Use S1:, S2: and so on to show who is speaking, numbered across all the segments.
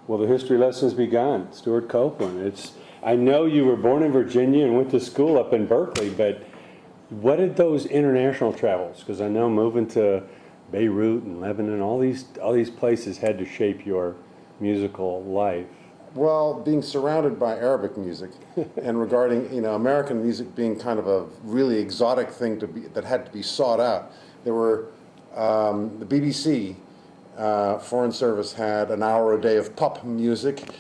S1: Well, the history lesson's begun. Stewart Copeland. I know you were born in Virginia and went to school up in Berkeley, but what did those international travels? Because I know moving to Beirut and Lebanon, all these places had to shape your musical life.
S2: Well, being surrounded by Arabic music and regarding, American music being kind of a really exotic thing that had to be sought out. There were the BBC Foreign Service had an hour a day of pop music,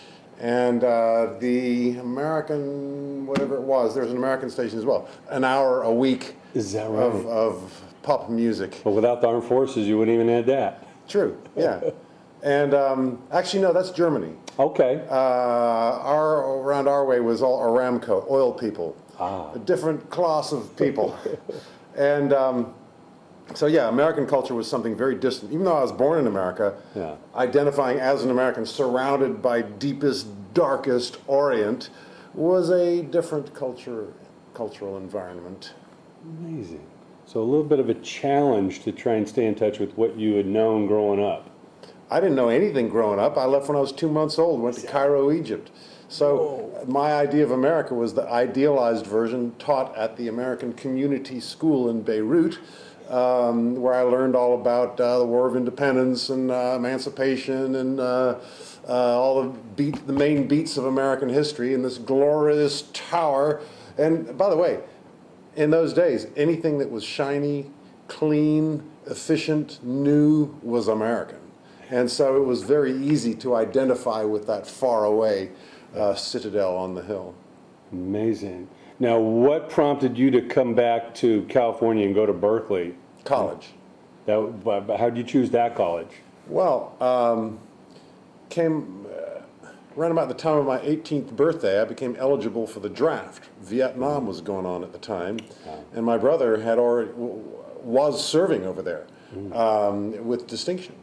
S2: and the American, whatever it was, there's an American station as well, an hour a week.
S1: Is that right?
S2: Of pop music.
S1: But without the armed forces, you wouldn't even have that.
S2: True, yeah. And actually, no, that's Germany.
S1: Okay.
S2: Around our way was all Aramco, oil people, a different class of people. And so, yeah, American culture was something very distant. Even though I was born in America, identifying as an American surrounded by deepest, darkest Orient was a different cultural environment.
S1: Amazing. So a little bit of a challenge to try and stay in touch with what you had known growing up.
S2: I didn't know anything growing up. I left when I was 2 months old, went to Cairo, Egypt. So my idea of America was the idealized version taught at the American Community School in Beirut, where I learned all about the War of Independence and emancipation and all the main beats of American history in this glorious tower. And by the way, in those days, anything that was shiny, clean, efficient, new was American. And so it was very easy to identify with that faraway citadel on the hill.
S1: Amazing. Now, what prompted you to come back to California and go to Berkeley?
S2: College.
S1: How did you choose that college?
S2: Well, around about the time of my 18th birthday, I became eligible for the draft. Vietnam was going on at the time, and my brother was serving over there with distinction.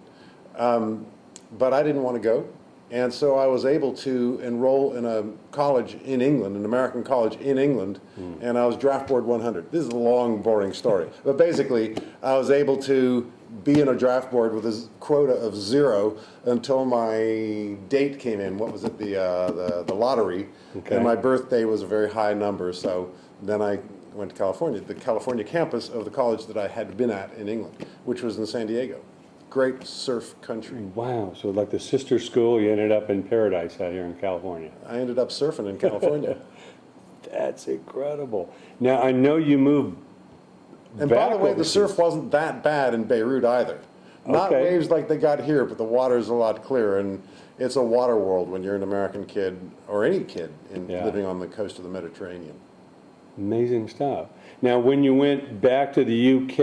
S2: But I didn't want to go, and so I was able to enroll in a college in England, an American college in England, and I was draft board 100. This is a long, boring story, but basically I was able to be in a draft board with a quota of 0 until my date came in. What was it? The lottery. Okay. And my birthday was a very high number, so then I went to California, the California campus of the college that I had been at in England, which was in San Diego. Great surf country.
S1: Wow, so like the sister school, you ended up in paradise out here in California.
S2: I ended up surfing in California.
S1: That's incredible. Now, I know you moved
S2: and by the way, the surf wasn't that bad in Beirut either. Not waves like they got here, but the water's a lot clearer, and it's a water world when you're an American kid, or any kid, living on the coast of the Mediterranean.
S1: Amazing stuff. Now, when you went back to the UK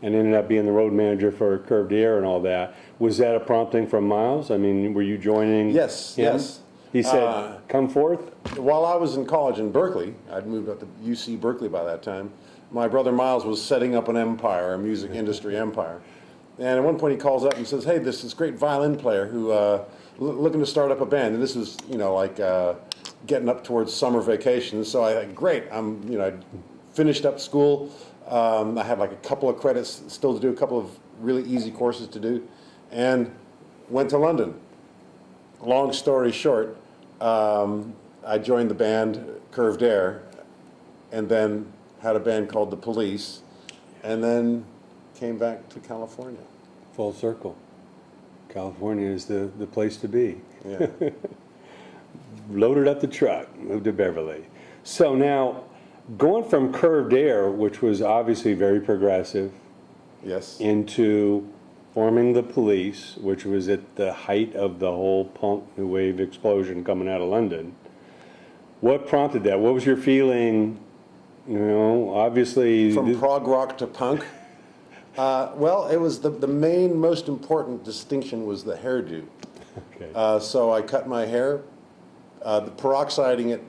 S1: and ended up being the road manager for Curved Air and all that, was that a prompting from Miles? I mean, were you joining him?
S2: Yes.
S1: He said, come forth?
S2: While I was in college in Berkeley, I'd moved up to UC Berkeley by that time, my brother Miles was setting up an empire, a music industry empire. And at one point he calls up and says, hey, this is great violin player who looking to start up a band. And this was, getting up towards summer vacation. So I thought, great, I finished up school. I had like a couple of credits still to do, a couple of really easy courses to do, and went to London. Long story short, I joined the band Curved Air, and then had a band called The Police, and then came back to California.
S1: Full circle. California is the place to be.
S2: Yeah.
S1: Loaded up the truck, moved to Beverly. So now, going from Curved Air, which was obviously very progressive,
S2: yes,
S1: into forming The Police, which was at the height of the whole punk new wave explosion coming out of London. What prompted that? What was your feeling? Obviously...
S2: From prog rock to punk? Well, it was the main, most important distinction was the hairdo.
S1: Okay.
S2: So I cut my hair. The peroxiding it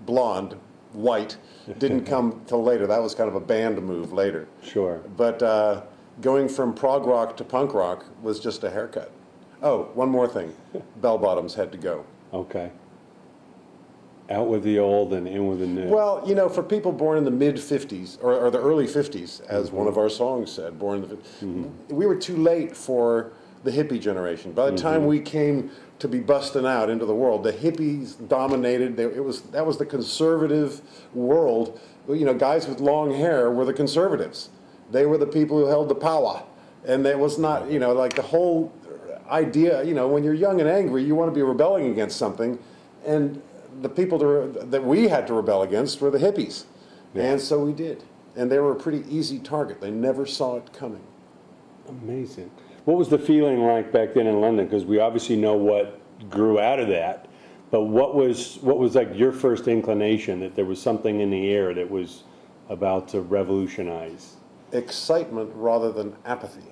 S2: blonde, white, didn't come till later. That was kind of a band move later.
S1: Sure.
S2: But going from prog rock to punk rock was just a haircut. Oh, one more thing. Bell bottoms had to go.
S1: Okay. Out with the old and in with the new.
S2: Well, for people born in the mid-'50s, or the early '50s, as one of our songs said, born in the '50s, we were too late for the hippie generation. By the time we came to be busting out into the world. The hippies dominated. That was the conservative world. You know, guys with long hair were the conservatives. They were the people who held the power. And it was not, you know, like the whole idea, you know, when you're young and angry, you want to be rebelling against something. And the people that we had to rebel against were the hippies. Yeah. And so we did. And they were a pretty easy target. They never saw it coming.
S1: Amazing. What was the feeling like back then in London? Because we obviously know what grew out of that. But what was like your first inclination that there was something in the air that was about to revolutionize?
S2: Excitement rather than apathy.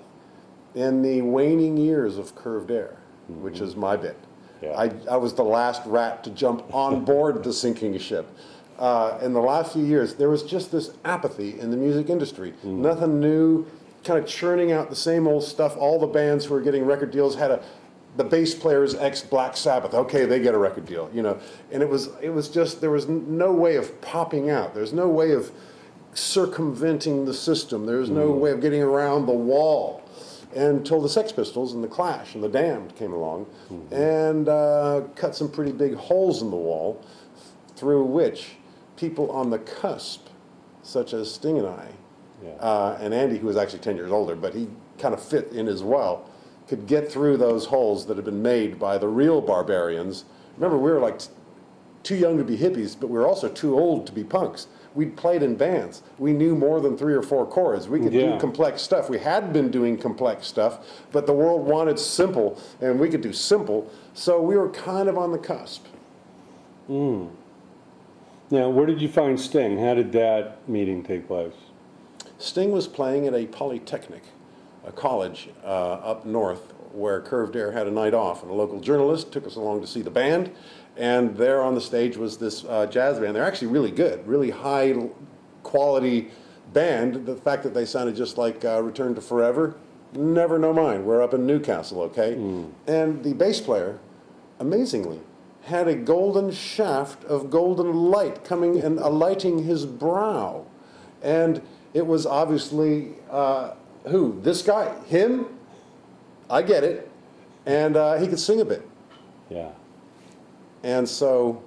S2: In the waning years of Curved Air, which is my bit, yeah. I was the last rat to jump on board the sinking ship. In the last few years, there was just this apathy in the music industry. Nothing new, kind of churning out the same old stuff. All the bands who were getting record deals had the bass player's ex-Black Sabbath. Okay, they get a record deal, you know. And it was just, there was no way of popping out. There's no way of circumventing the system. There's no way of getting around the wall. Until the Sex Pistols and the Clash and the Damned came along and cut some pretty big holes in the wall through which people on the cusp, such as Sting and I, and Andy, who was actually 10 years older, but he kind of fit in as well, could get through those holes that had been made by the real barbarians. Remember, we were like too young to be hippies, but we were also too old to be punks. We'd played in bands. We knew more than 3 or 4 chords. We could do complex stuff. We had been doing complex stuff, but the world wanted simple, and we could do simple, so we were kind of on the cusp.
S1: Now, where did you find Sting? How did that meeting take place?
S2: Sting was playing at a polytechnic, a college up north, where Curved Air had a night off, and a local journalist took us along to see the band. And there on the stage was this jazz band. They're actually really good, really high quality band. The fact that they sounded just like Return to Forever, never know mine. We're up in Newcastle, okay? And the bass player, amazingly, had a golden shaft of golden light coming and alighting his brow. And it was obviously, who? This guy? Him? I get it. And he could sing a bit.
S1: Yeah.
S2: And so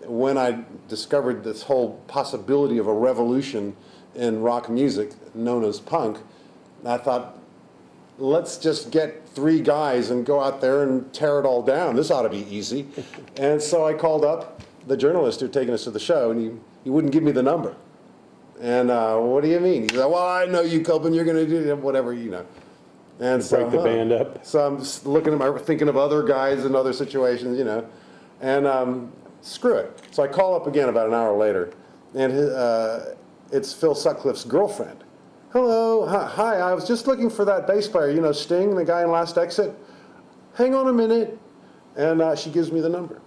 S2: when I discovered this whole possibility of a revolution in rock music known as punk, I thought, let's just get 3 guys and go out there and tear it all down. This ought to be easy. And so I called up the journalist who'd taken us to the show, and he wouldn't give me the number. And what do you mean? He said, well, I know you, Copeland, you're going to do whatever, you know. And so,
S1: break the band up.
S2: So I'm just looking at thinking of other guys in other situations, you know, and screw it. So I call up again about an hour later, and it's Phil Sutcliffe's girlfriend. Hello, hi, I was just looking for that bass player, you know, Sting, the guy in Last Exit. Hang on a minute, and she gives me the number.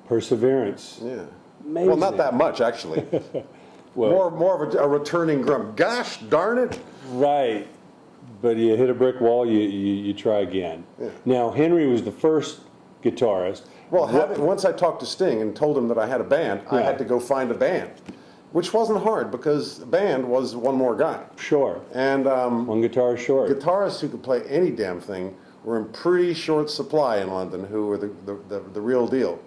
S1: Perseverance.
S2: Yeah.
S1: Amazing.
S2: Well, not that much, actually.
S1: Well,
S2: more of a returning grump. Gosh darn it.
S1: Right. But you hit a brick wall, you try again. Yeah. Now, Henry was the first guitarist.
S2: Well, once I talked to Sting and told him that I had a band, I had to go find a band, which wasn't hard because the band was one more guy.
S1: Sure.
S2: And
S1: one guitar short.
S2: Guitarists who could play any damn thing were in pretty short supply in London, who were the real deal.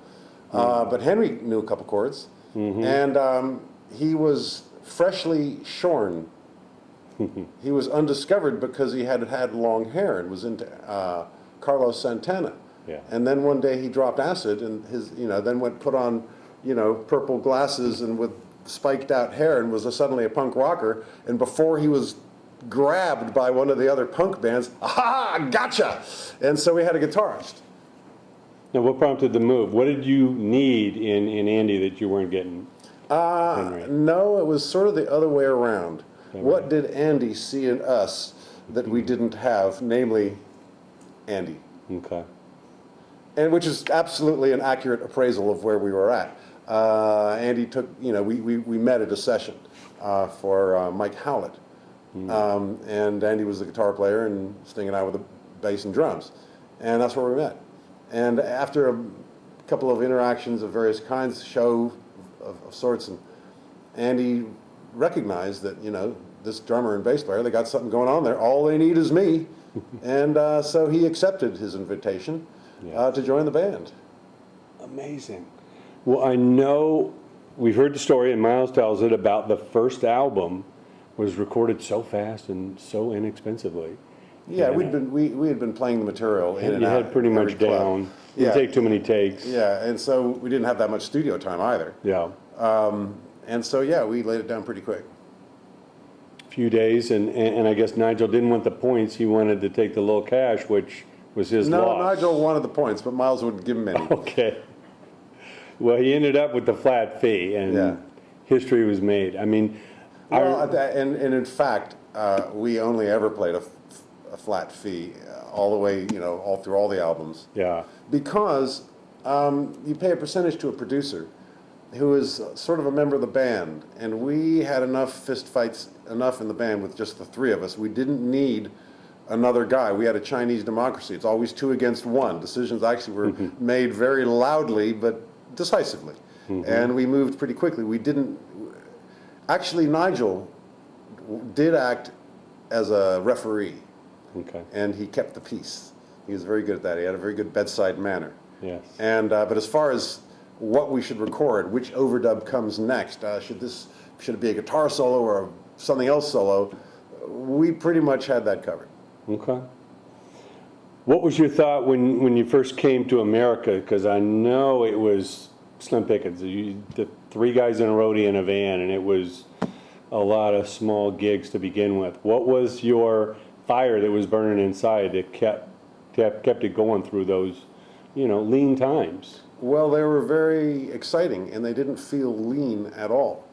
S2: But Henry knew a couple chords, and he was freshly shorn. He was undiscovered because he had long hair and was into Carlos Santana.
S1: Yeah.
S2: And then one day he dropped acid and then went put on, purple glasses and with spiked out hair and was suddenly a punk rocker. And before he was grabbed by one of the other punk bands, aha, gotcha! And so we had a guitarist.
S1: Now, what prompted the move? What did you need in Andy that you weren't getting? Henry?
S2: No, it was sort of the other way around. What did Andy see in us that we didn't have, namely Andy?
S1: Okay.
S2: And which is absolutely an accurate appraisal of where we were at. Andy took, we met at a session for Mike Howlett. And Andy was the guitar player and Sting and I were the bass and drums. And that's where we met. And after a couple of interactions of various kinds, show of sorts, and Andy recognized that, this drummer and bass player, they got something going on there. All they need is me. And so he accepted his invitation to join the band.
S1: Amazing. Well, I know we've heard the story, and Miles tells it, about the first album was recorded so fast and so inexpensively.
S2: Yeah, we had been playing the material in and
S1: You
S2: out.
S1: had pretty much
S2: every club.
S1: down. Didn't take too many takes.
S2: Yeah, and so we didn't have that much studio time either.
S1: Yeah.
S2: And so, yeah, we laid it down pretty quick.
S1: Few days, and I guess Nigel didn't want the points. He wanted to take the little cash, which was his
S2: No,
S1: loss.
S2: Nigel wanted the points, but Miles wouldn't give him any.
S1: Okay. Well, he ended up with the flat fee, and history was made. I mean,
S2: Well, and in fact, we only ever played a flat fee all the way, all through all the albums.
S1: yeah,
S2: Because you pay a percentage to a producer who is sort of a member of the band, and we had enough fist fights enough in the band with just the three of us. We didn't need another guy. We had a Chinese democracy. It's always 2 against 1. Decisions actually were made very loudly but decisively, and we moved pretty quickly. We didn't actually. Nigel did act as a referee,
S1: okay,
S2: and he kept the peace. He was very good at that. He had a very good bedside manner.
S1: yes.
S2: And but as far as what we should record, which overdub comes next, should it be a guitar solo or something else solo, we pretty much had that covered.
S1: Okay. What was your thought when you first came to America? Because I know it was slim pickings. The 3 guys in a roadie in a van, and it was a lot of small gigs to begin with. What was your fire that was burning inside that kept it going through those, lean times?
S2: Well, they were very exciting, and they didn't feel lean at all.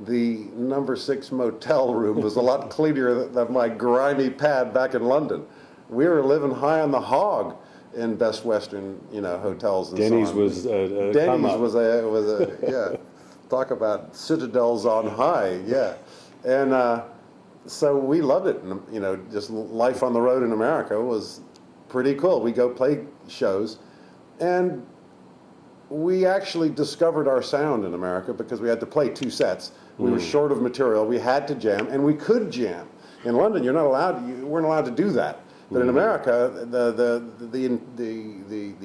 S2: The number 6 motel room was a lot cleaner than my grimy pad back in London. We were living high on the hog in Best Western, hotels and
S1: Denny's
S2: so on.
S1: was a
S2: Denny's
S1: come up.
S2: was a yeah. Talk about citadels on high, yeah. And so we loved it. And, just life on the road in America was pretty cool. We go play shows, and we actually discovered our sound in America because we had to play 2 sets. We were short of material. We had to jam, and we could jam. In London, you weren't allowed to do that. But in America, the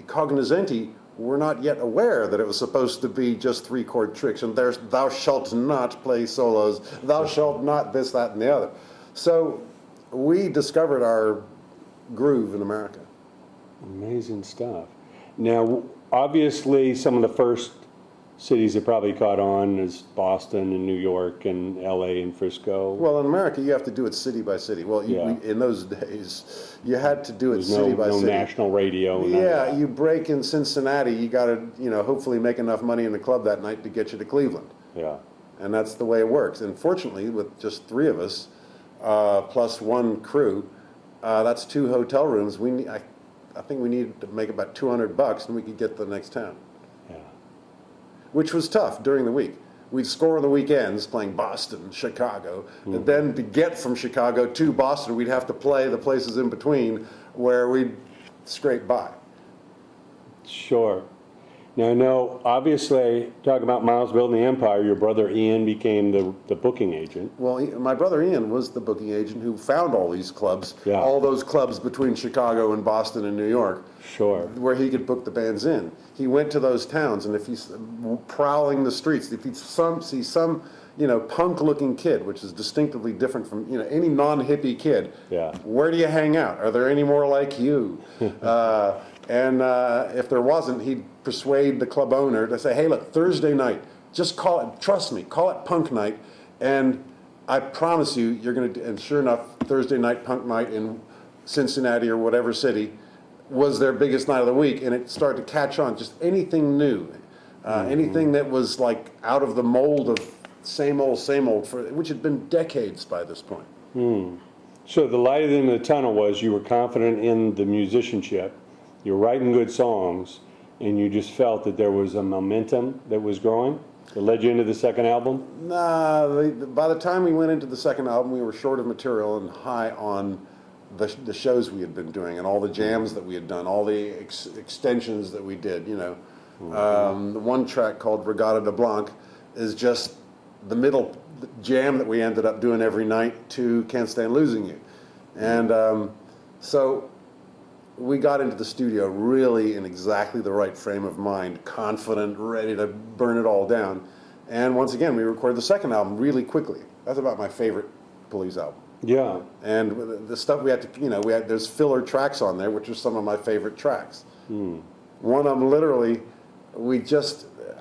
S2: cognoscenti were not yet aware that it was supposed to be just 3-chord tricks. And there's thou shalt not play solos. Thou shalt not this, that, and the other. So we discovered our groove in America.
S1: Amazing stuff. Now, obviously, some of the first cities that probably caught on is Boston and New York and LA and Frisco.
S2: Well, in America, you have to do it city by city. Well, in those days, you had to do it city by city.
S1: No national radio.
S2: Yeah, you break in Cincinnati, you got to, hopefully make enough money in the club that night to get you to Cleveland.
S1: Yeah.
S2: And that's the way it works. And fortunately, with just 3 of us, plus 1 crew, that's 2 hotel rooms. I think we needed to make about $200, and we could get to the next town.
S1: Yeah.
S2: Which was tough during the week. We'd score on the weekends playing Boston, Chicago, and then to get from Chicago to Boston, we'd have to play the places in between where we'd scrape by.
S1: Sure. Now, I know, obviously, talking about Miles building the empire, your brother Ian became the booking agent.
S2: Well, my brother Ian was the booking agent who found all these clubs,
S1: Yeah.
S2: all those clubs between Chicago and Boston and New York,
S1: Sure.
S2: where he could book the bands in. He went to those towns, and if he's prowling the streets, if he see some, punk-looking kid, which is distinctively different from, any non-hippie kid,
S1: Yeah.
S2: where do you hang out? Are there any more like you? And if there wasn't, he'd persuade the club owner to say, hey, look, Thursday night, just call it, trust me, call it punk night, and I promise you, you're going to, and sure enough, Thursday night, punk night in Cincinnati or whatever city was their biggest night of the week, and it started to catch on. Just anything new, anything that was like out of the mold of same old, which had been decades by this point.
S1: So the light at the end of the tunnel was you were confident in the musicianship, you were writing good songs, and you just felt that there was a momentum that was growing that led you into the second album?
S2: Nah, by the time we went into the second album, we were short of material and high on the shows we had been doing and all the jams that we had done, all the extensions that we did, The one track called Regatta de Blanc is just the middle jam that we ended up doing every night to Can't Stand Losing You. And So we got into the studio really in exactly the right frame of mind, confident, ready to burn it all down. And once again, we recorded the second album really quickly. That's about my favorite Police album.
S1: Yeah.
S2: And the stuff we had to, there's filler tracks on there, which are some of my favorite tracks. One of them, literally,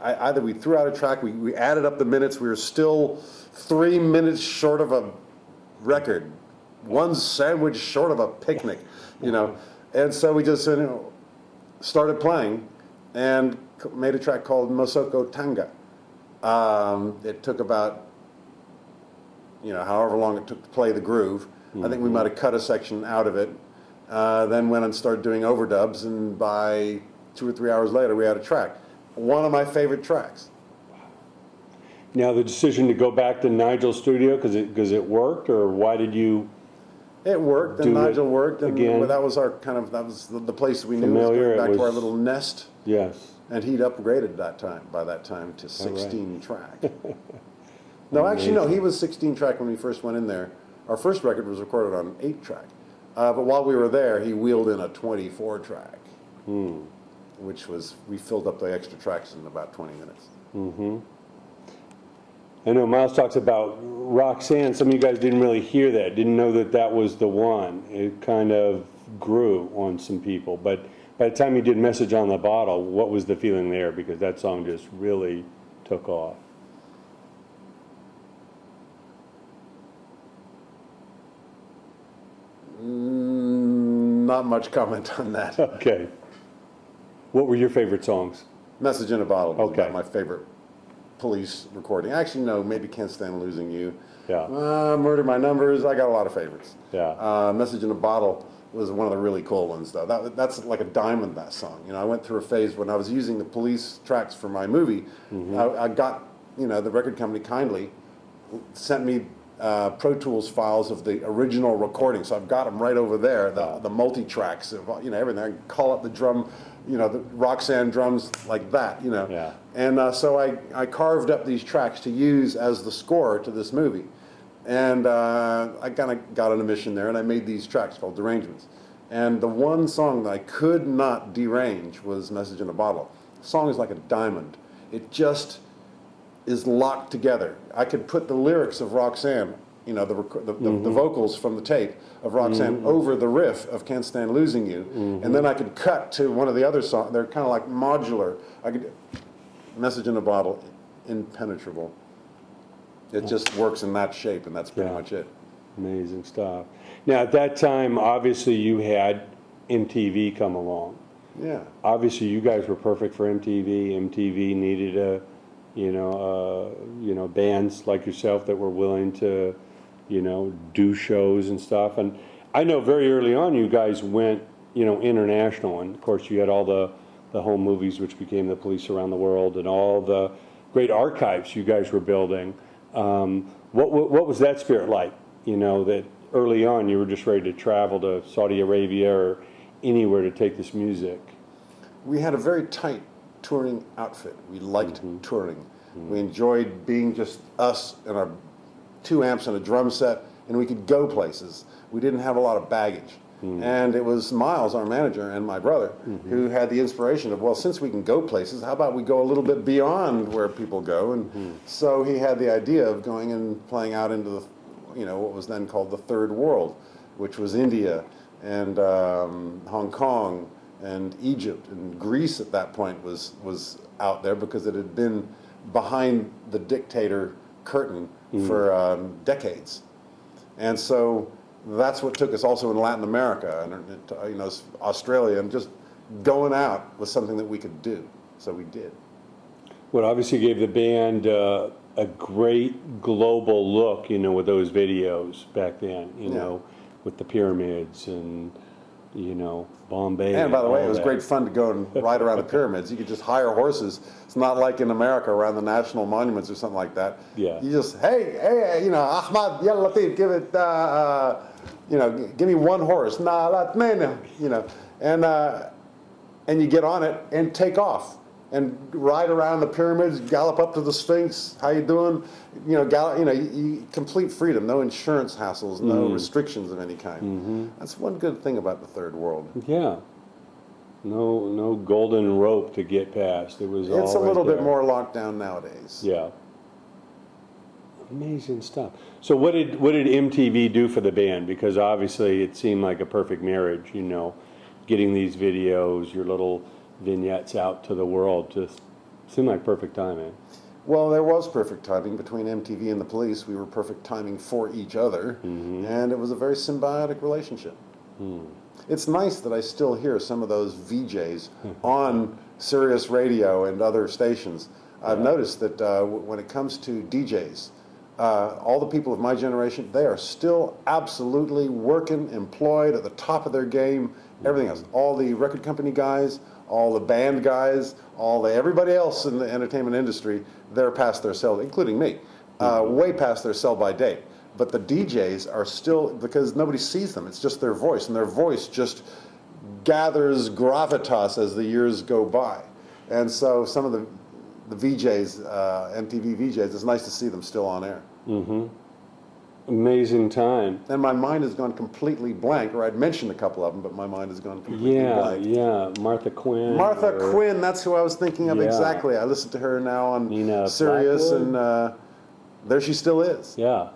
S2: either we threw out a track, we added up the minutes, we were still 3 minutes short of a record, one sandwich short of a picnic, And so we just started playing and made a track called Mosoko Tanga. It took about, however long it took to play the groove. I think we might have cut a section out of it. Then went and started doing overdubs, and by 2 or 3 hours later, we had a track. One of my favorite tracks.
S1: Now, the decision to go back to Nigel's studio, because it worked, or why did you?
S2: It worked, and Nigel worked, and
S1: again?
S2: that was our that was the place we knew.
S1: Familiar,
S2: was going back
S1: it
S2: to our
S1: was-
S2: little nest.
S1: Yes.
S2: And he'd upgraded by that time to 16 track. No, actually, no, he was 16 track when we first went in there. Our first record was recorded on 8 track. But while we were there, he wheeled in a 24 track, which was, we filled up the extra tracks in about 20 minutes.
S1: I know Miles talks about Roxanne. Some of you guys didn't really hear that, didn't know that that was the one. It kind of grew on some people. But by the time you did Message on the Bottle, what was the feeling there? Because that song just really took off.
S2: Not much comment on that.
S1: Okay. What were your favorite songs?
S2: Message in a Bottle was
S1: Okay.
S2: about my favorite Police recording. Actually, no, maybe Can't Stand Losing You.
S1: Yeah.
S2: Murder My Numbers. I got a lot of favorites.
S1: Yeah.
S2: Message in a Bottle was one of the really cool ones, though. That's like a diamond, that song. I went through a phase when I was using the Police tracks for my movie. I got, the record company kindly sent me Pro Tools files of the original recording. So I've got them right over there, the multi-tracks, of, everything. I can call up the drum, the Roxanne drums like that,
S1: Yeah.
S2: And so I carved up these tracks to use as the score to this movie. And I kind of got on a mission there, and I made these tracks called Derangements. And the one song that I could not derange was Message in a Bottle. The song is like a diamond. It just is locked together. I could put the lyrics of Roxanne, the vocals from the tape of Roxanne over the riff of Can't Stand Losing You, and then I could cut to one of the other songs. They're kind of like modular. Message in a Bottle, impenetrable. It just works in that shape, and that's pretty much it.
S1: Amazing stuff. Now, at that time, obviously, you had MTV come along.
S2: Yeah.
S1: Obviously, you guys were perfect for MTV. MTV needed bands like yourself that were willing to, do shows and stuff. And I know very early on, you guys went, international. And of course, you had all the home movies, which became The Police Around the World, and all the great archives you guys were building. What was that spirit like? That early on you were just ready to travel to Saudi Arabia or anywhere to take this music.
S2: We had a very tight touring outfit. We liked touring. We enjoyed being just us and our 2 amps and a drum set, and we could go places. We didn't have a lot of baggage. And it was Miles, our manager, and my brother, who had the inspiration of, well, since we can go places, how about we go a little bit beyond where people go? And so he had the idea of going and playing out into the, what was then called the Third World, which was India and Hong Kong and Egypt, and Greece at that point was out there because it had been behind the dictator curtain for decades. And so that's what took us also in Latin America and Australia, and just going out was something that we could do. So we did.
S1: Well, obviously gave the band a great global look, with those videos back then, with the pyramids and, Bombay.
S2: And by the way, it was
S1: that.
S2: great fun to go and ride around the pyramids. You could just hire horses. It's not like in America around the national monuments or something like that.
S1: Yeah.
S2: You just, hey, Ahmad, ya Latif, give it, give me 1 horse. Nah, and you get on it and take off. and ride around the pyramids, gallop up to the Sphinx. How you doing? Complete freedom, no insurance hassles, no restrictions of any kind. That's one good thing about the third world.
S1: Yeah. No golden rope to get past. It was all
S2: It's a little
S1: right
S2: bit
S1: there.
S2: more locked down nowadays.
S1: Yeah. Amazing stuff. So what did MTV do for the band? Because obviously it seemed like a perfect marriage, getting these videos, your little vignettes out to the world, just seemed like perfect timing.
S2: Well, there was perfect timing between MTV and the Police. We were perfect timing for each other, and it was a very symbiotic relationship. It's nice that I still hear some of those VJs on Sirius Radio and other stations. I've noticed that when it comes to DJs, all the people of my generation, they are still absolutely working, employed at the top of their game, everything else. All the record company guys, all the band guys, everybody else in the entertainment industry, they're past their sell, including me, way past their sell-by date. But the DJs are still, because nobody sees them, it's just their voice, and their voice just gathers gravitas as the years go by. And so some of the VJs, MTV VJs, it's nice to see them still on air.
S1: Amazing time.
S2: And my mind has gone completely blank, or I'd mentioned a couple of them, but my mind has gone completely blank.
S1: Yeah, Martha Quinn.
S2: Martha Quinn, that's who I was thinking of exactly. I listen to her now on
S1: Nina
S2: Sirius,
S1: Blackwood.
S2: and there she still is.
S1: Yeah.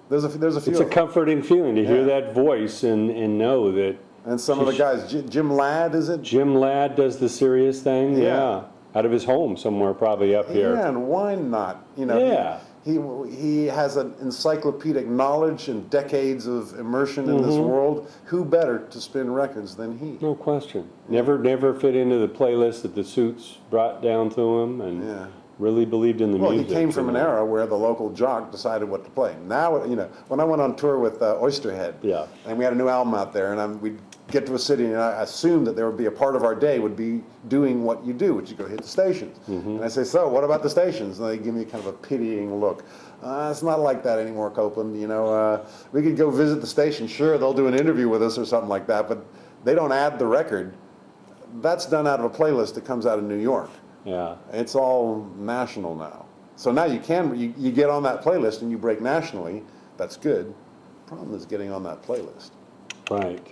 S2: There's a few.
S1: It's
S2: of
S1: a
S2: them.
S1: comforting feeling to hear that voice and know that.
S2: And some of the guys, Jim Ladd, is it?
S1: Jim Ladd does the Sirius thing.
S2: Yeah.
S1: Out of his home somewhere, probably up here.
S2: Yeah, and why not?
S1: Yeah.
S2: He has an encyclopedic knowledge and decades of immersion in this world. Who better to spin records than he?
S1: No question. Never fit into the playlist that the Suits brought down to him, and really believed in the music.
S2: Well, he came from an era where the local jock decided what to play. Now, when I went on tour with Oysterhead, and we had a new album out there, and we'd get to a city, and I assumed that there would be a part of our day would be doing what you do, which you go hit the stations. And I say, so what about the stations? And they give me kind of a pitying look. It's not like that anymore, Copeland. We could go visit the station. Sure, they'll do an interview with us or something like that, but they don't add the record. That's done out of a playlist that comes out of New York.
S1: Yeah.
S2: It's all national now. So now you get on that playlist and you break nationally. That's good. Problem is getting on that playlist.
S1: Right.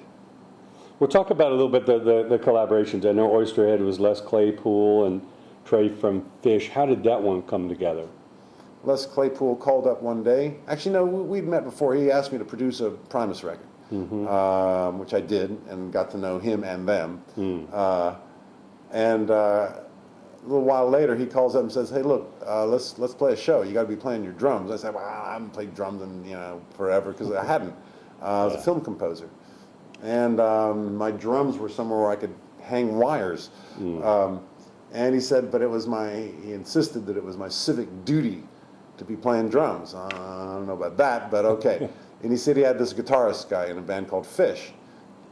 S1: We'll talk about a little bit the collaborations. I know Oysterhead was Les Claypool and Trey from Fish. How did that one come together?
S2: Les Claypool called up one day. Actually, no, we'd met before. He asked me to produce a Primus record, which I did, and got to know him and them. And a little while later, he calls up and says, "Hey, look, let's play a show. You got to be playing your drums." I said, "Well, I haven't played drums in forever," because I hadn't. I was a film composer, and my drums were somewhere where I could hang wires. And he said, but he insisted that it was my civic duty to be playing drums. I don't know about that, but okay. And he said he had this guitarist guy in a band called Fish.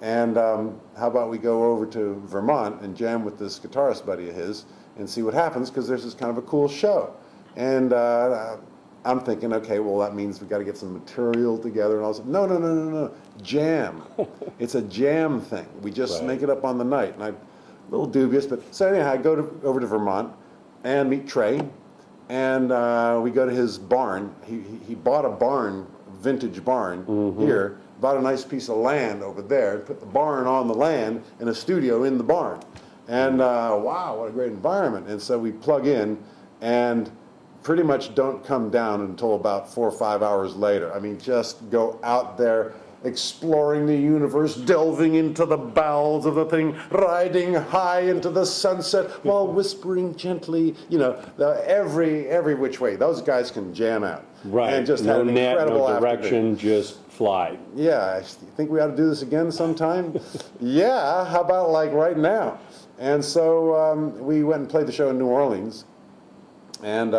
S2: And how about we go over to Vermont and jam with this guitarist buddy of his and see what happens, because there's this kind of a cool show. And I'm thinking, okay, well, that means we've got to get some material together. And I was like, no, jam. It's a jam thing. We just make it up on the night. And I'm a little dubious, but so anyhow, I go over to Vermont and meet Trey. And we go to his barn. He bought a barn, vintage barn here, bought a nice piece of land over there, and put the barn on the land and a studio in the barn. And wow, what a great environment. And so we plug in and pretty much don't come down until about 4 or 5 hours later. I mean, just go out there, exploring the universe, delving into the bowels of the thing, riding high into the sunset while whispering gently, every which way. Those guys can jam out.
S1: Right.
S2: And just
S1: no
S2: have an
S1: net,
S2: incredible
S1: no direction,
S2: afternoon.
S1: just fly.
S2: Yeah, I think we ought to do this again sometime. Yeah, how about like right now? And so we went and played the show in New Orleans, and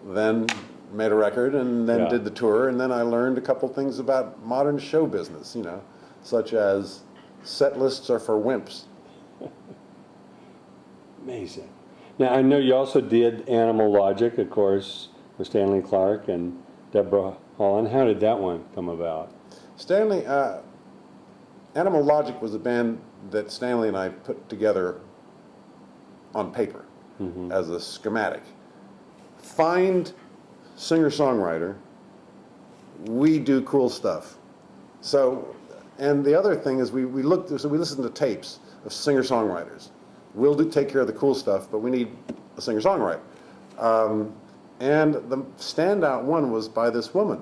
S2: then made a record, and then did the tour, and then I learned a couple things about modern show business, such as set lists are for wimps.
S1: Amazing. Now, I know you also did Animal Logic, of course, with Stanley Clarke and Deborah Holland. How did that one come about?
S2: Animal Logic was a band that Stanley and I put together on paper. as a schematic. Find singer-songwriter, we do cool stuff. So, and the other thing is we listen to tapes of singer-songwriters. We'll take care of the cool stuff, but we need a singer-songwriter. And the standout one was by this woman,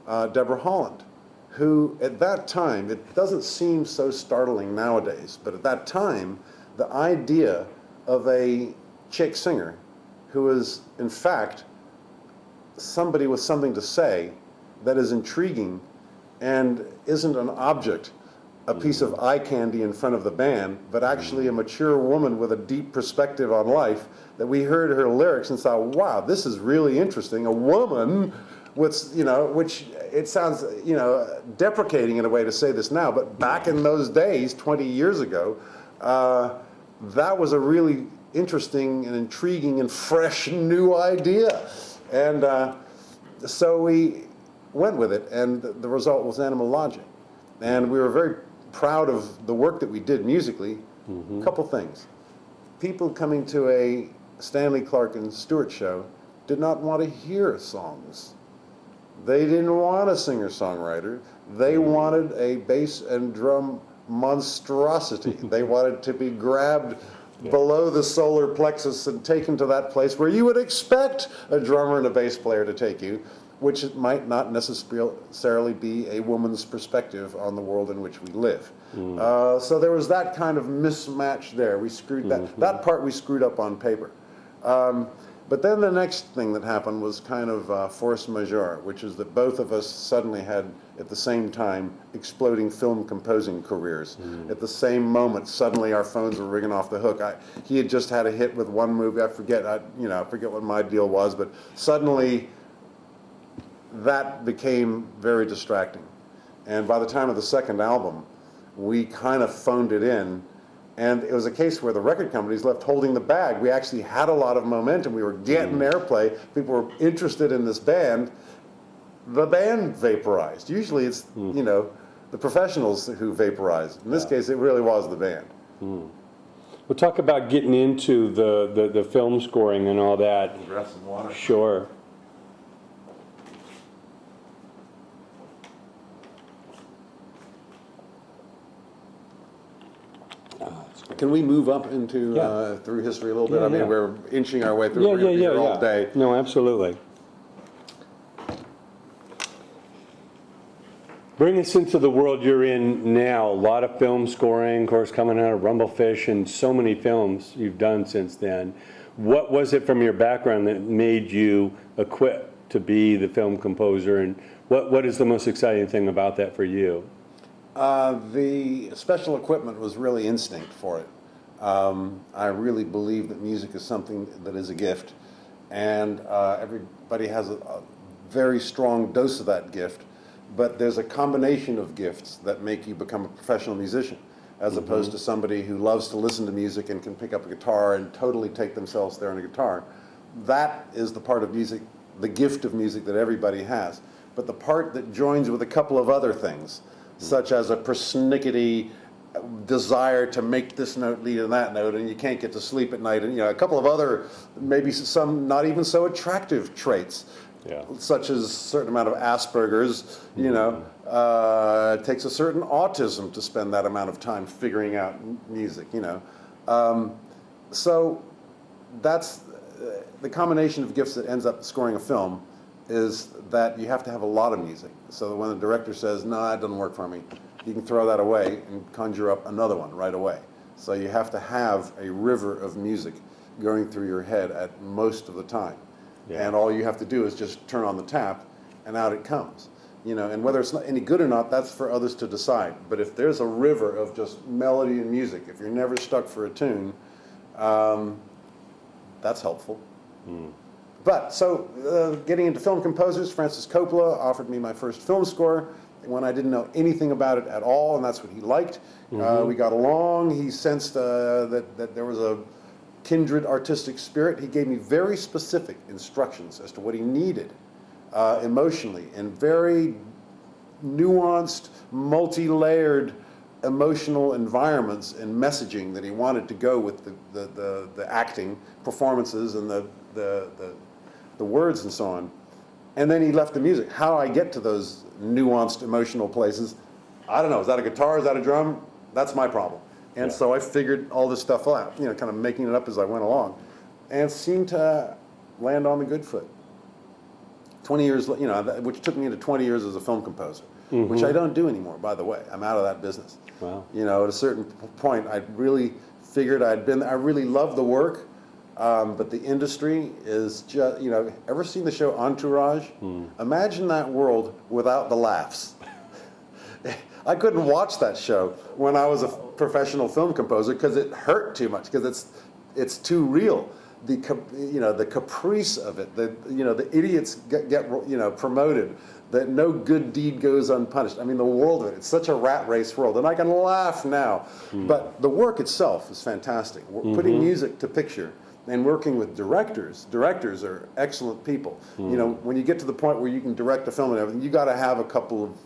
S2: Deborah Holland, who at that time, it doesn't seem so startling nowadays, but at that time, the idea of a chick singer who is, in fact, somebody with something to say that is intriguing and isn't an object, a piece of eye candy in front of the band, but actually a mature woman with a deep perspective on life, that we heard her lyrics and thought, wow, this is really interesting. A woman with, you know, which it sounds, you know, deprecating in a way to say this now, but back in those days, 20 years ago, that was a really interesting and intriguing and fresh new idea. And so we went with it, and the result was Animal Logic. And we were very proud of the work that we did musically. A couple things. People coming to a Stanley Clarke and Stewart show did not want to hear songs. They didn't want a singer-songwriter. They wanted a bass and drum monstrosity. They wanted to be grabbed below the solar plexus and taken to that place where you would expect a drummer and a bass player to take you, which might not necessarily be a woman's perspective on the world in which we live. So there was that kind of mismatch there. We screwed that part we screwed up on paper. But then the next thing that happened was kind of force majeure, which is that both of us suddenly had, at the same time, exploding film composing careers. At the same moment, suddenly our phones were ringing off the hook. He had just had a hit with one movie. I forget what my deal was, but suddenly that became very distracting. And by the time of the second album, we kind of phoned it in. And it was a case where the record companies left holding the bag. We actually had a lot of momentum. We were getting airplay. People were interested in this band. The band vaporized. Usually it's, you know, the professionals who vaporize. In this case, it really was the band.
S1: We'll talk about getting into the film scoring and all that.
S2: Grab some water.
S1: Sure.
S2: Can we move up into through history a little bit? I mean, we're inching our way through. We're gonna be here all day.
S1: No, absolutely. Bring us into the world you're in now. A lot of film scoring, of course, coming out of Rumblefish, and so many films you've done since then. What was it from your background that made you equipped to be the film composer, and what is the most exciting thing about that for you?
S2: The special equipment was really instinct for it. I really believe that music is something that is a gift, and everybody has a very strong dose of that gift, but there's a combination of gifts that make you become a professional musician, as opposed to somebody who loves to listen to music and can pick up a guitar and totally take themselves there on a guitar. That is the part of music, the gift of music that everybody has, but the part that joins with a couple of other things, such as a persnickety desire to make this note lead in that note, and you can't get to sleep at night, and you know, a couple of other, maybe some not even so attractive traits, such as a certain amount of Asperger's. You know, it takes a certain autism to spend that amount of time figuring out music. You know, so that's the combination of gifts that ends up scoring a film. Is that you have to have a lot of music. So that when the director says, no, that doesn't work for me, you can throw that away and conjure up another one right away. So you have to have a river of music going through your head at most of the time. And all you have to do is just turn on the tap and out it comes. You know, and whether it's not any good or not, that's for others to decide. But if there's a river of just melody and music, if you're never stuck for a tune, that's helpful. But, so, getting into film composers, Francis Coppola offered me my first film score when I didn't know anything about it at all, and that's what he liked. We got along. He sensed that there was a kindred artistic spirit. He gave me very specific instructions as to what he needed emotionally, and very nuanced, multi-layered emotional environments and messaging that he wanted to go with the acting performances and the words and so on. And then he left the music. How do I get to those nuanced emotional places? I don't know. Is that a guitar? Is that a drum? That's my problem. And so I figured all this stuff out, you know, kind of making it up as I went along, and seemed to land on the good foot. 20 years, you know, which took me into 20 years as a film composer, which I don't do anymore, by the way. I'm out of that business.
S1: Wow.
S2: You know, at a certain point, I really figured I really loved the work, but the industry is just, you know, ever seen the show Entourage? Imagine that world without the laughs. I couldn't watch that show when I was a professional film composer because it hurt too much, because it's too real. The caprice of it, the idiots get promoted, that no good deed goes unpunished. I mean, the world of it, it's such a rat race world, and I can laugh now. But the work itself is fantastic. Putting music to picture and working with directors are excellent people. You know, when you get to the point where you can direct a film and everything, you got to have a couple of,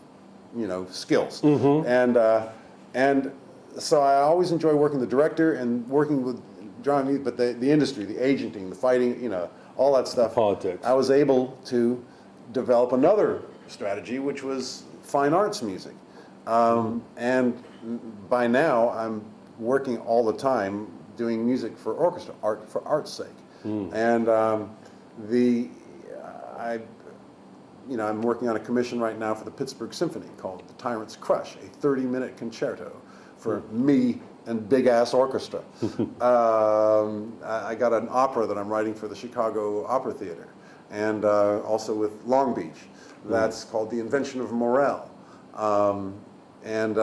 S2: you know, skills. And so I always enjoy working with the director and working with drawing, but the industry, the agenting, the fighting, you know, all that stuff.
S1: Politics.
S2: I was able to develop another strategy, which was fine arts music. And by now, I'm working all the time doing music for orchestra, art for art's sake. And I'm working on a commission right now for the Pittsburgh Symphony called The Tyrant's Crush, a 30-minute concerto for me and big-ass orchestra. I got an opera that I'm writing for the Chicago Opera Theater, and also with Long Beach. That's called The Invention of Morel. And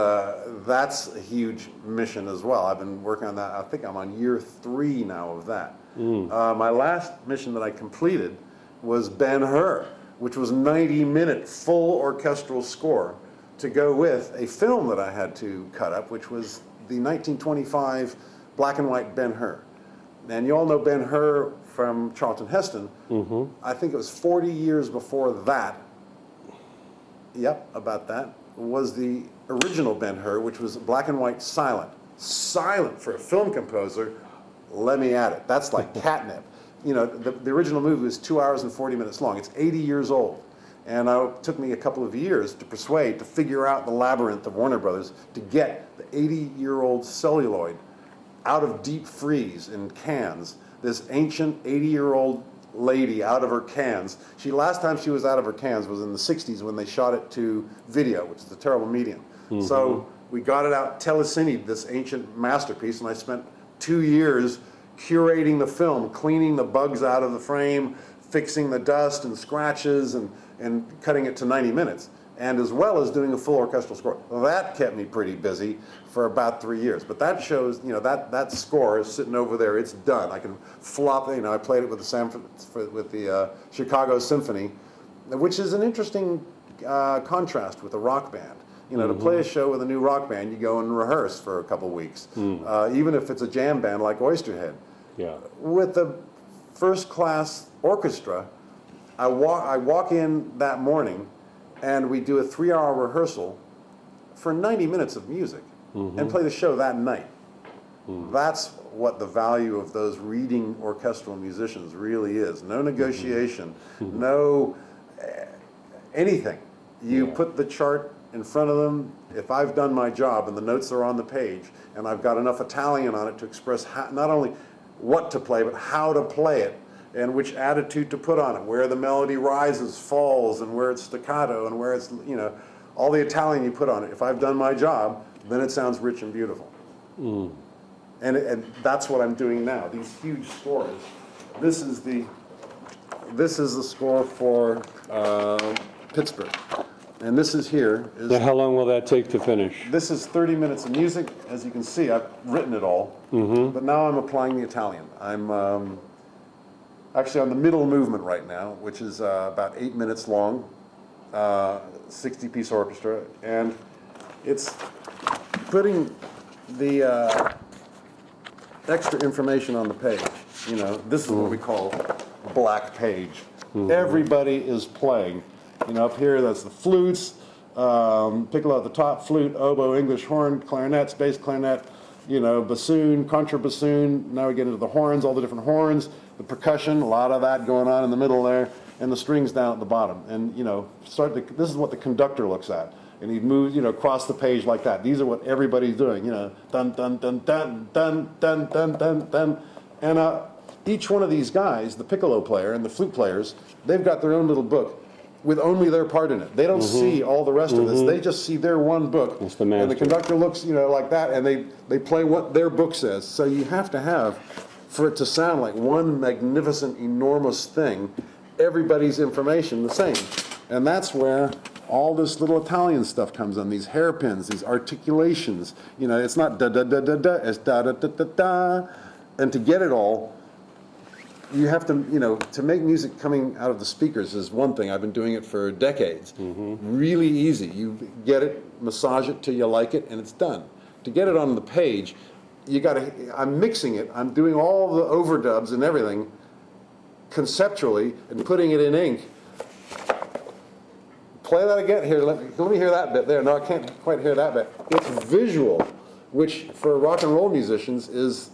S2: that's a huge mission as well. I've been working on that. I think I'm on year 3 now of that. My last mission that I completed was Ben-Hur, which was 90-minute full orchestral score to go with a film that I had to cut up, which was the 1925 black and white Ben-Hur. And you all know Ben-Hur from Charlton Heston. I think it was 40 years before that, about that, was the original Ben-Hur, which was black and white silent. Silent for a film composer, let me at it. That's like catnip. You know, the original movie was 2 hours and 40 minutes long. It's 80 years old. And it took me a couple of years to figure out the labyrinth of Warner Brothers to get the 80-year-old celluloid out of deep freeze in cans. This ancient 80-year-old lady out of her cans. Last time she was out of her cans was in the 60s when they shot it to video, which is a terrible medium. So we got it out, telecinied this ancient masterpiece, and I spent 2 years curating the film, cleaning the bugs out of the frame, fixing the dust and scratches, and cutting it to 90 minutes, and as well as doing a full orchestral score. That kept me pretty busy for about 3 years. But that shows, you know, that score is sitting over there. It's done. I can flop. You know, I played it with the Chicago Symphony, which is an interesting contrast with a rock band. You know, to play a show with a new rock band, you go and rehearse for a couple weeks, even if it's a jam band like Oysterhead. With the first-class orchestra, I walk in that morning, and we do a 3-hour rehearsal for 90 minutes of music, and play the show that night. That's what the value of those reading orchestral musicians really is. No negotiation, no anything. You put the chart in front of them. If I've done my job and the notes are on the page, and I've got enough Italian on it to express not only what to play, but how to play it, and which attitude to put on it, where the melody rises, falls, and where it's staccato, and where it's, you know, all the Italian you put on it. If I've done my job, then it sounds rich and beautiful. And that's what I'm doing now, these huge scores. This is the score for Pittsburgh. And this is here.
S1: Now, how long will that take to finish?
S2: This is 30 minutes of music. As you can see, I've written it all, but now I'm applying the Italian. I'm actually on the middle movement right now, which is about 8 minutes long, 60-piece orchestra, and it's putting the extra information on the page. You know, this is what we call a black page. Everybody is playing. You know, up here, that's the flutes, piccolo at the top, flute, oboe, English horn, clarinets, bass clarinet, bassoon, contrabassoon. Now we get into the horns, all the different horns, the percussion, a lot of that going on in the middle there, and the strings down at the bottom. And this is what the conductor looks at. And he moves, across the page like that. These are what everybody's doing, dun dun dun dun dun dun dun dun dun. And each one of these guys, the piccolo player and the flute players, they've got their own little book with only their part in it. They don't see all the rest of this. They just see their one book.
S1: That's the
S2: and the
S1: master.
S2: conductor looks, like that, and they play what their book says. So you have to have, for it to sound like one magnificent, enormous thing, everybody's information the same. And that's where all this little Italian stuff comes on, these hairpins, these articulations. It's not da-da-da-da-da, it's da-da-da-da-da. And to get it all, you have to, to make music coming out of the speakers is one thing. I've been doing it for decades. Really easy. You get it, massage it till you like it, and it's done. To get it on the page, I'm mixing it. I'm doing all the overdubs and everything conceptually and putting it in ink. Play that again. Here, let me hear that bit there. No, I can't quite hear that bit. It's visual, which for rock and roll musicians is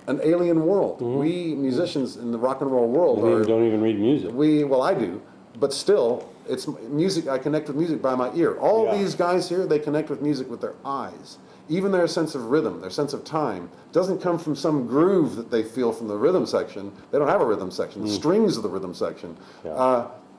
S2: an alien world. We musicians in the rock and roll world
S1: Don't even read music.
S2: well, I do, but still, it's music. I connect with music by my ear. All these guys here, they connect with music with their eyes. Even their sense of rhythm, their sense of time, doesn't come from some groove that they feel from the rhythm section. They don't have a rhythm section. The strings of the rhythm section.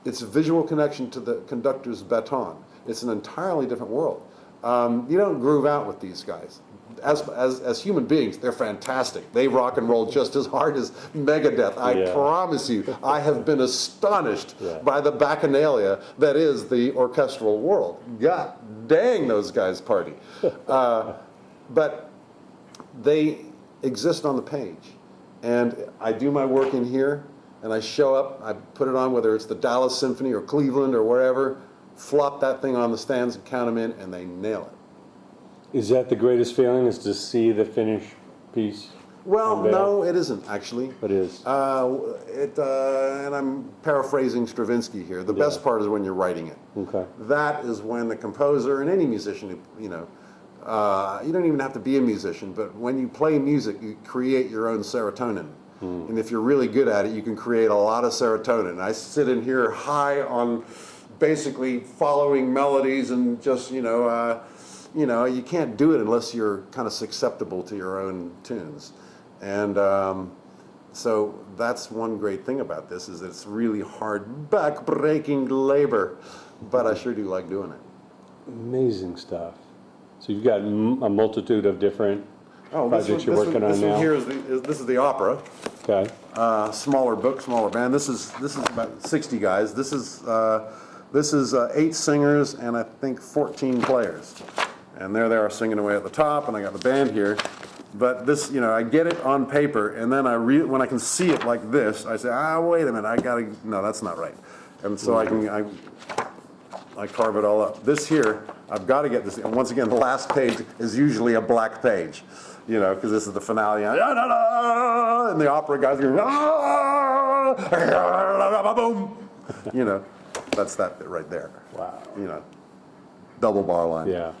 S2: It's a visual connection to the conductor's baton. It's an entirely different world. You don't groove out with these guys. As human beings, they're fantastic. They rock and roll just as hard as Megadeth. I promise you, I have been astonished by the bacchanalia that is the orchestral world. God dang, those guys party. But they exist on the page. And I do my work in here, and I show up, I put it on, whether it's the Dallas Symphony or Cleveland or wherever, flop that thing on the stands and count them in, and they nail it.
S1: Is that the greatest feeling, is to see the finished piece?
S2: Well,
S1: unveiled?
S2: no, it isn't, actually.
S1: What is?
S2: And I'm paraphrasing Stravinsky here. The best part is when you're writing it.
S1: Okay.
S2: That is when the composer and any musician, you don't even have to be a musician, but when you play music, you create your own serotonin. And if you're really good at it, you can create a lot of serotonin. I sit in here high on basically following melodies and just, you can't do it unless you're kind of susceptible to your own tunes. And so that's one great thing about this, is that it's really hard, back-breaking labor, but I sure do like doing it.
S1: Amazing stuff. So you've got a multitude of different projects you're working on now.
S2: This is the opera.
S1: Okay.
S2: Smaller book, smaller band. This is about 60 guys. This is 8 singers and I think 14 players. And there they are singing away at the top, and I got the band here. But this, I get it on paper, and then when I can see it like this, I say, wait a minute, no, that's not right. And so I carve it all up. This here, I've got to get this, and once again, the last page is usually a black page, because this is the finale, and the opera guys are going, boom, that's that bit right there.
S1: Wow.
S2: Double bar line.
S1: Yeah.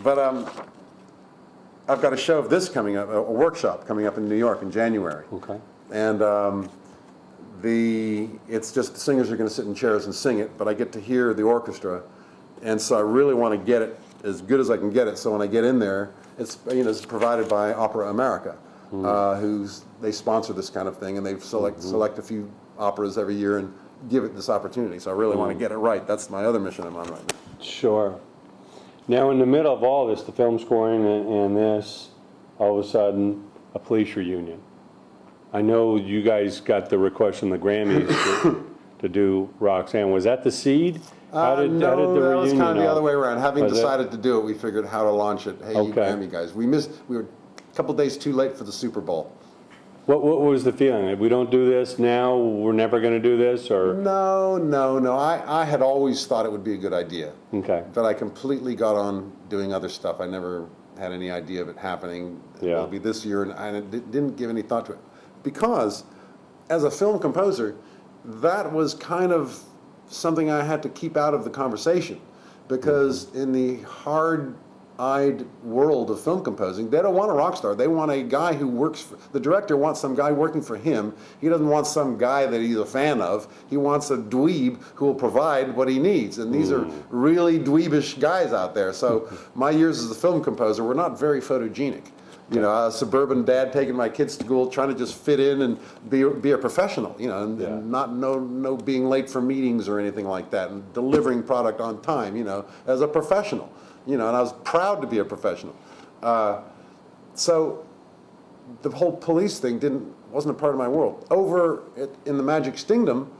S2: But I've got a show of this coming up, a workshop coming up in New York in January.
S1: Okay.
S2: And it's just the singers are going to sit in chairs and sing it, but I get to hear the orchestra, and so I really want to get it as good as I can get it. So when I get in there, it's provided by Opera America, they sponsor this kind of thing, and they select a few operas every year and give it this opportunity. So I really want to get it right. That's my other mission I'm on right now.
S1: Sure. Now, in the middle of all this, the film scoring and this, all of a sudden, a police reunion. I know you guys got the request from the Grammys to do Roxanne. Was that the seed? How did the
S2: that was
S1: reunion
S2: kind of the
S1: all-
S2: other way around. Having
S1: Was it?
S2: decided to do it, we figured how to launch it. Hey, you
S1: Okay.
S2: Grammy guys. We were a couple days too late for the Super Bowl.
S1: What was the feeling? If we don't do this now, we're never going to do this, or?
S2: No. I had always thought it would be a good idea.
S1: Okay.
S2: But I completely got on doing other stuff. I never had any idea of it happening.
S1: Yeah.
S2: It'll be this year, and I didn't give any thought to it. Because as a film composer, that was kind of something I had to keep out of the conversation, because in the hard-eyed world of film composing, they don't want a rock star. They want a guy who works for, the director wants some guy working for him. He doesn't want some guy that he's a fan of. He wants a dweeb who will provide what he needs. And these are really dweebish guys out there. So my years as a film composer were not very photogenic. You know, a suburban dad taking my kids to school, trying to just fit in and be a professional, you know, and not no being late for meetings or anything like that, and delivering product on time, you know, as a professional, you know, and I was proud to be a professional. So the whole police thing wasn't a part of my world. In the Magic Stingdom,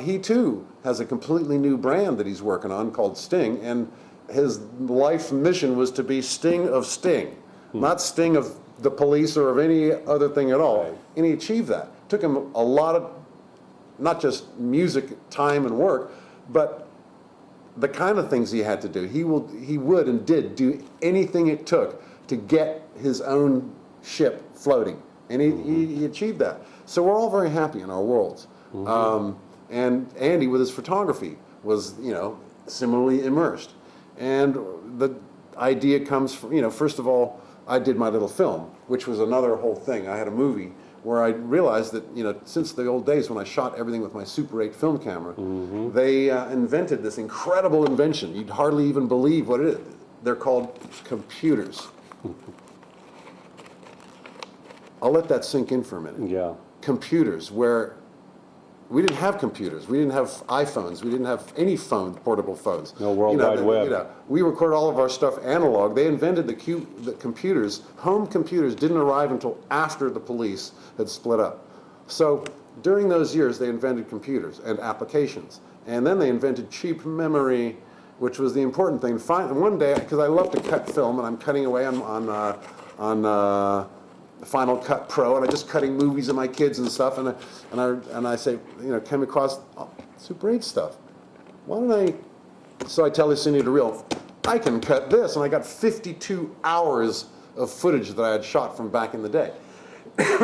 S2: he too has a completely new brand that he's working on called Sting, and his life mission was to be Sting of Sting. Not Sting of the police or of any other thing at all. Right. And he achieved that. It took him a lot of, not just music, time and work, but the kind of things he had to do. He would and did do anything it took to get his own ship floating. And he achieved that. So we're all very happy in our worlds. And Andy, with his photography, was, you know, similarly immersed. And the idea comes from, you know, first of all, I did my little film, which was another whole thing. I had a movie where I realized that, you know, since the old days when I shot everything with my Super 8 film camera, they invented this incredible invention. You'd hardly even believe what it is. They're called computers. I'll let that sink in for a minute.
S1: Yeah.
S2: Computers, where we didn't have computers. We didn't have iPhones. We didn't have any portable phones.
S1: No World Wide Web.
S2: You know, we recorded all of our stuff analog. They invented the computers. Home computers didn't arrive until after the police had split up. So during those years, they invented computers and applications. And then they invented cheap memory, which was the important thing. One day, because I love to cut film, and I'm cutting away on Final Cut Pro, and I'm just cutting movies of my kids and stuff, and I say, you know, came across Super 8 stuff. Why don't I? So I tell Lucinda to reel, I can cut this, and I got 52 hours of footage that I had shot from back in the day.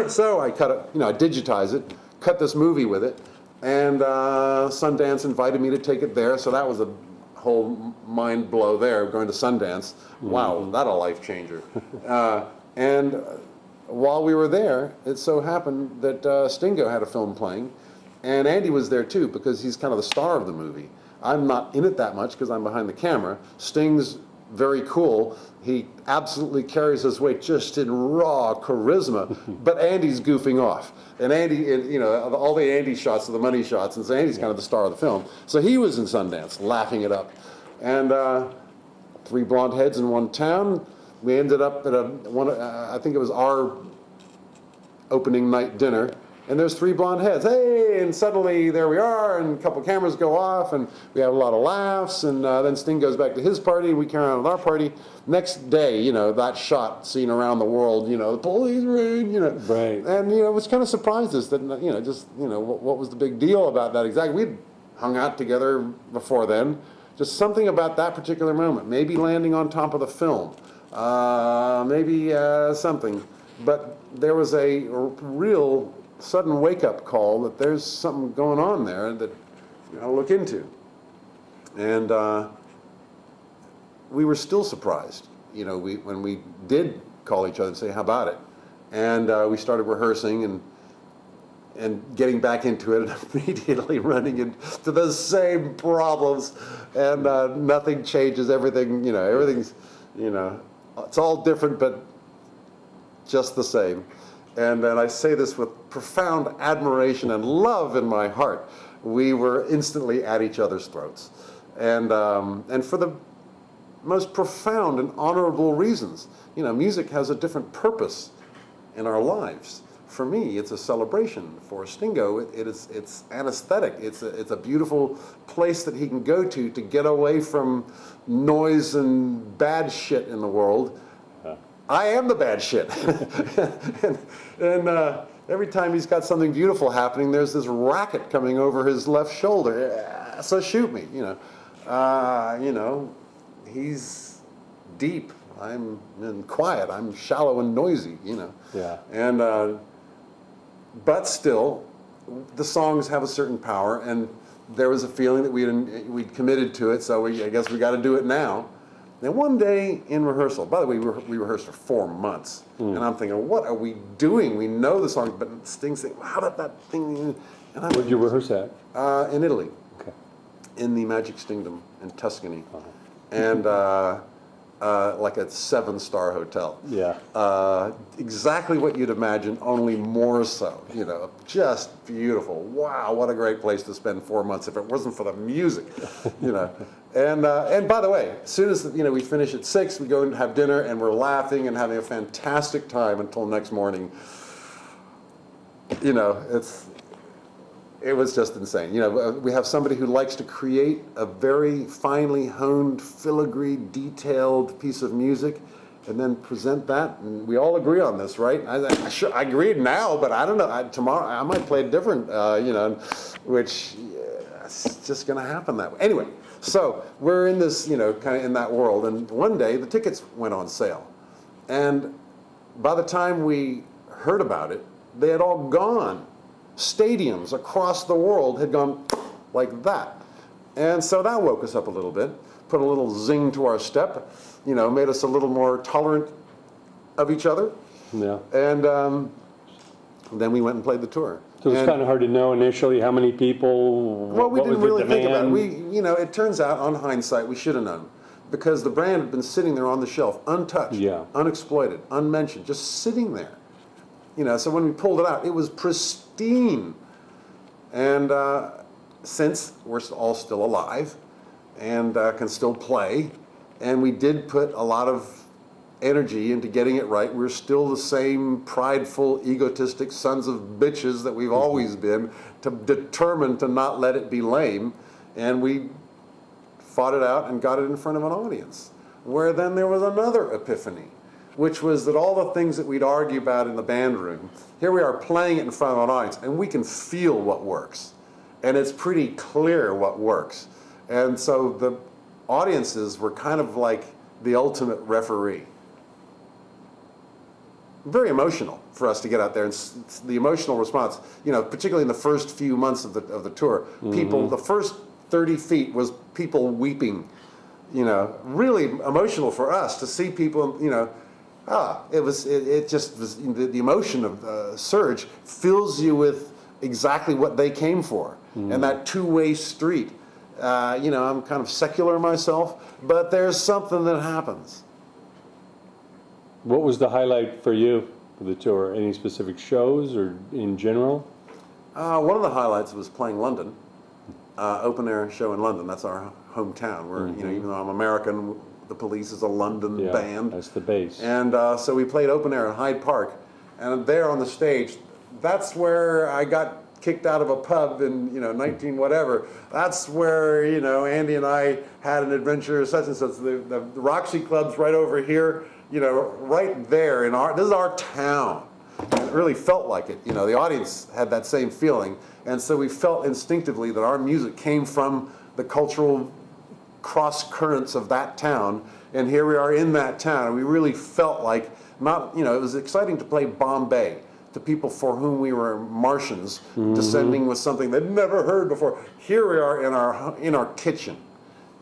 S2: So I cut it, you know, I digitize it, cut this movie with it, and Sundance invited me to take it there. So that was a whole mind blow there, going to Sundance. Wow, that a life changer. And while we were there, it so happened that Stingo had a film playing, and Andy was there too, because he's kind of the star of the movie. I'm not in it that much because I'm behind the camera. Sting's very cool. He absolutely carries his weight just in raw charisma, but Andy's goofing off. And Andy, you know, all the Andy shots are the money shots, and so Andy's kind of the star of the film. So he was in Sundance, laughing it up. And three blonde heads in one town. We ended up at I think it was our opening night dinner, and there's three blonde heads. Hey, and suddenly there we are, and a couple cameras go off, and we have a lot of laughs, and then Sting goes back to his party, and we carry on with our party. Next day, you know, that shot seen around the world, you know, the police raid, you know.
S1: Right.
S2: And, you know, which kind of surprised us that, you know, just, you know, what was the big deal about that exactly? We'd hung out together before then. Just something about that particular moment, maybe landing on top of the film. Maybe something, but there was a real sudden wake-up call that there's something going on there that you gotta look into. And we were still surprised, you know, when we did call each other and say, how about it? And we started rehearsing and getting back into it, and immediately running into the same problems, and nothing changes. Everything's, you know, it's all different, but just the same. And I say this with profound admiration and love in my heart. We were instantly at each other's throats, and for the most profound and honorable reasons. You know, music has a different purpose in our lives. For me, it's a celebration. For Stingo, it's anesthetic. It's a beautiful place that he can go to get away from noise and bad shit in the world. I am the bad shit. and every time he's got something beautiful happening, there's this racket coming over his left shoulder. So shoot me, you know. He's deep. I'm quiet. I'm shallow and noisy, you know.
S1: Yeah.
S2: And but still, the songs have a certain power, and there was a feeling that we'd committed to it, so I guess we got to do it now. And one day in rehearsal, by the way, we rehearsed for 4 months, and I'm thinking, what are we doing? We know the song, but Sting's saying, how about that thing? And
S1: Where'd you rehearse at?
S2: In Italy,
S1: Okay.
S2: in the Magic Kingdom in Tuscany,
S1: Uh-huh.
S2: and like a 7-star hotel.
S1: Yeah.
S2: Exactly what you'd imagine, only more so. You know, just beautiful. Wow, what a great place to spend 4 months if it wasn't for the music. You know, and by the way, as soon as we finish at 6, we go and have dinner, and we're laughing and having a fantastic time until next morning. You know, it was just insane. You know, we have somebody who likes to create a very finely honed, filigree, detailed piece of music, and then present that. And we all agree on this, right? I agreed now, but I don't know. Tomorrow I might play it different. You know, which it's just going to happen that way. Anyway, so we're in this, kind of in that world. And one day the tickets went on sale, and by the time we heard about it, they had all gone. Stadiums across the world had gone like that. And so that woke us up a little bit, put a little zing to our step, made us a little more tolerant of each other.
S1: Yeah.
S2: And then we went and played the tour.
S1: So it was kind of hard to know initially how many people.
S2: Well, we
S1: what
S2: didn't
S1: was the
S2: really think about it.
S1: demand?
S2: It turns out on hindsight, we should have known. Because the brand had been sitting there on the shelf, untouched,
S1: Yeah.
S2: unexploited, unmentioned, just sitting there. So when we pulled it out, it was pristine. And since we're all still alive and can still play, and we did put a lot of energy into getting it right, we're still the same prideful, egotistic sons of bitches that we've always been, determined to not let it be lame. And we fought it out and got it in front of an audience. Where then there was another epiphany, which was that all the things that we'd argue about in the band room, here we are playing it in front of an audience, and we can feel what works. And it's pretty clear what works. And so the audiences were kind of like the ultimate referee. Very emotional for us to get out there, and the emotional response, particularly in the first few months of the tour, people, the first 30 feet was people weeping, really emotional for us to see people, it just was the emotion of Surge fills you with exactly what they came for, and that two-way street. I'm kind of secular myself, but there's something that happens.
S1: What was the highlight for you for the tour? Any specific shows or in general?
S2: One of the highlights was playing London, open air show in London. That's our hometown. Where even though I'm American, the Police is a London band.
S1: That's the base.
S2: And so we played open air in Hyde Park, and there on the stage, that's where I got kicked out of a pub in 19 whatever. That's where Andy and I had an adventure such and such. The Roxy Club's right over here. Right there this is our town. And it really felt like it. The audience had that same feeling. And so we felt instinctively that our music came from the cultural cross currents of that town. And here we are in that town. And we really felt like it was exciting to play Bombay to people for whom we were Martians descending with something they'd never heard before. Here we are in our kitchen.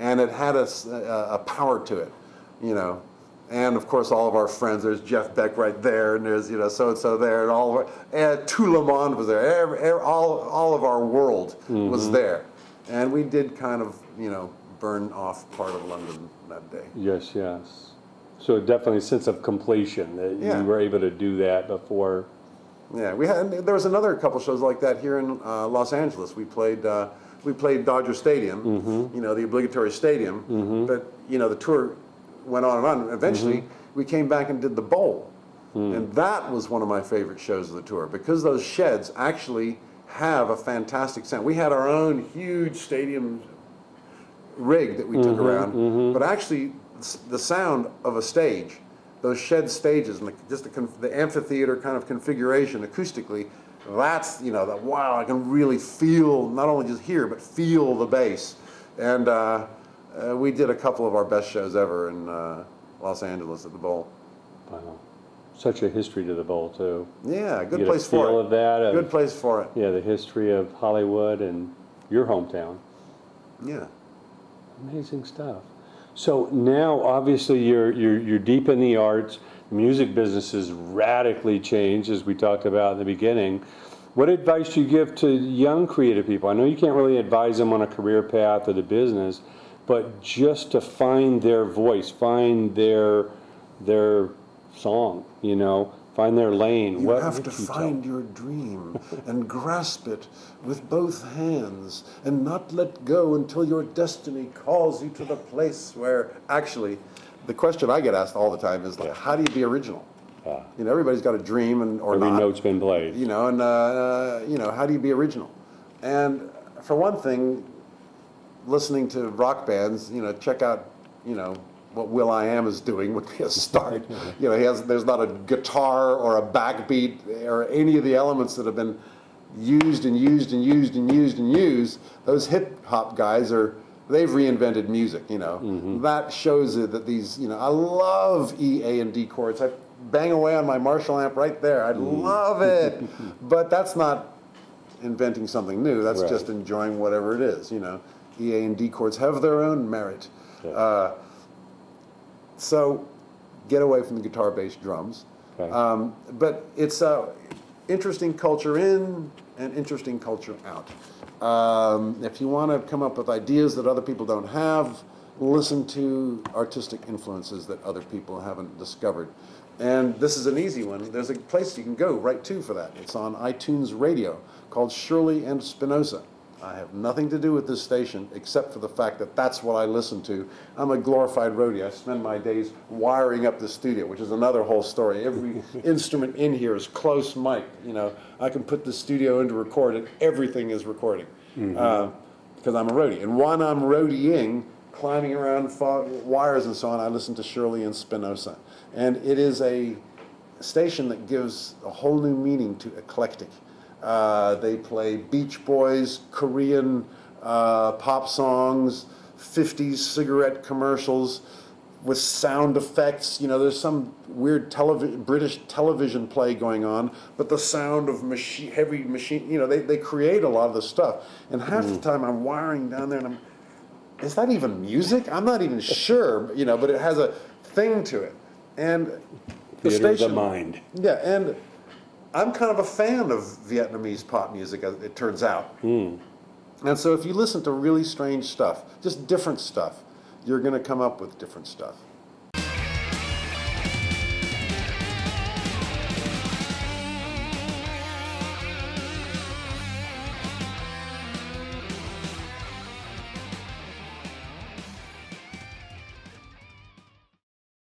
S2: And it had a power to it, And of course, all of our friends. There's Jeff Beck right there, and there's so and so there, and Tout Le Monde was there. All of our world was there, and we did kind of burn off part of London that day.
S1: Yes. So definitely a sense of completion that you were able to do that before.
S2: Yeah, there was another couple shows like that here in Los Angeles. We played Dodger Stadium, the obligatory stadium, but the tour went on and on. Eventually, we came back and did the Bowl. And that was one of my favorite shows of the tour because those sheds actually have a fantastic sound. We had our own huge stadium rig that we took around, but actually the sound of a stage, those shed stages, and the amphitheater kind of configuration acoustically, that's, wow, I can really feel, not only just hear, but feel the bass. And we did a couple of our best shows ever in Los Angeles at the Bowl.
S1: Wow. Such a history to the Bowl, too.
S2: Yeah, good
S1: You get
S2: place
S1: a feel
S2: for it.
S1: of that.
S2: Good place for it.
S1: Yeah, the history of Hollywood and your hometown.
S2: Yeah.
S1: Amazing stuff. So now, obviously, you're deep in the arts. The music business has radically changed, as we talked about in the beginning. What advice do you give to young creative people? I know you can't really advise them on a career path or the business, but just to find their voice, find their song, you know, find their lane.
S2: You have to find your dream and grasp it with both hands and not let go until your destiny calls you to the place where, actually, the question I get asked all the time is, like, how do you be original? You know, everybody's got a dream, and or
S1: every
S2: not.
S1: note's been played.
S2: You know, and you know, how do you be original? And for one thing, listening to rock bands, you know, check out, you know, what Will.I.am is doing would be a start. You know, there's not a guitar or a backbeat or any of the elements that have been used and used and used and used and used. Those hip hop guys they've reinvented music, you know. That shows it that these, you know, I love E, A, and D chords. I bang away on my Marshall amp right there. I love it. But that's not inventing something new. That's just enjoying whatever it is, you know. E, A, and D chords have their own merit. So get away from the guitar, bass, drums. But it's interesting culture in and interesting culture out. If you want to come up with ideas that other people don't have, listen to artistic influences that other people haven't discovered. And this is an easy one. There's a place you can go right to for that. It's on iTunes Radio called Shirley and Spinoza. I have nothing to do with this station except for the fact that that's what I listen to. I'm a glorified roadie. I spend my days wiring up the studio, which is another whole story. Every instrument in here is close mic. You know, I can put the studio in to record and everything is recording because I'm a roadie. And while I'm roadieing, climbing around wires and so on, I listen to Shirley and Spinoza. And it is a station that gives a whole new meaning to eclectic. They play Beach Boys, Korean pop songs, 50s cigarette commercials with sound effects. You know, there's some weird British television play going on, but the sound of heavy machine, you know, they create a lot of the stuff. And half the time I'm wiring down there and is that even music? I'm not even sure, you know, but it has a thing to it. And the
S1: Theater of
S2: station,
S1: the mind.
S2: Yeah, and I'm kind of a fan of Vietnamese pop music, as it turns out. And so if you listen to really strange stuff, just different stuff, you're going to come up with different stuff.